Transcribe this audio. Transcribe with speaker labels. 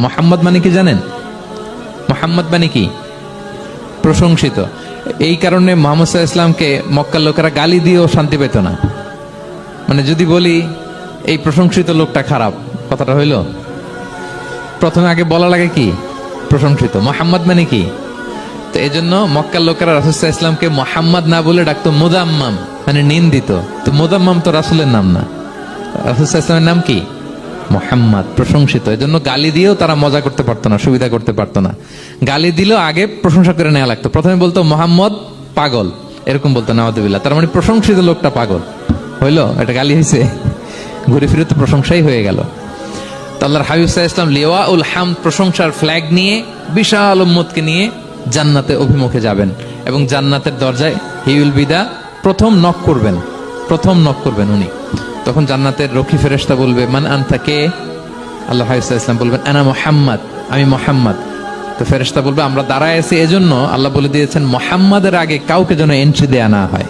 Speaker 1: মোহাম্মদ মানে কি জানেন? মোহাম্মদ মানে কি? প্রশংসিত। এই কারণে মুহাম্মদ সাল্লাল্লাহু আলাইহি ওয়াসাল্লামকে মক্কার লোকেরা গালি দিয়েও শান্তি পেত না। মানে যদি বলি এই প্রশংসিত লোকটা খারাপ, কথাটা হইল? প্রথমে আগে বলা লাগে কি? প্রশংসিত। মোহাম্মদ মানে কি? তো এই জন্য মক্কার লোকেরা রাসূল সাল্লাল্লাহু আলাইহি ওয়াসাল্লামকে মোহাম্মদ না বলে ডাকতো মুযাম্মাম, মানে নিন্দিত। তো মুযাম্মাম তো রাসূলের নাম না, রাসূল সাল্লাল্লাহু আলাইহি ওয়াসাল্লামের নাম কি? মোহাম্মদ, প্রশংসিত। এই জন্য গালি দিয়েও তারা মজা করতে পারতো না, সুবিধা করতে পারতো না। গালি দিলেও আগে প্রশংসা করে নেওয়া লাগতো। প্রথমে বলতো মোহাম্মদ পাগল, এরকম বলতো নাউযুবিল্লাহ। তার মানে প্রশংসিত লোকটা পাগল হইলো, এটা গালি হয়েছে? ঘুরে ফিরে তো প্রশংসাই হয়ে গেল। তো আল্লাহর হাবিব সাল্লাল্লাহু আলাইহি ওয়াসাল্লাম লিওয়াউল হামদ, প্রশংসার ফ্ল্যাগ নিয়ে বিশাল উম্মতকে নিয়ে জান্নাতে অভিমুখে যাবেন এবং জান্নাতের দরজায় হি উইল বি দা প্রথম নক করবেন, প্রথম নক করবেন উনি। তখন জান্নাতের রক্ষী ফেরেশতা বলবে মান আনতা, কে? আল্লাহ হাবিব সাল্লাল্লাহু আলাইহি ওয়াসাল্লাম বলবেন আনা মুহাম্মদ, আমি মুহাম্মদ। তো ফেরেশতা বলবে আমরা দাঁড়ায় আছি এজন্য আল্লাহ বলে দিয়েছেন মুহাম্মাদের আগে কাউকে যেন এন্ট্রি দেয়া না হয়।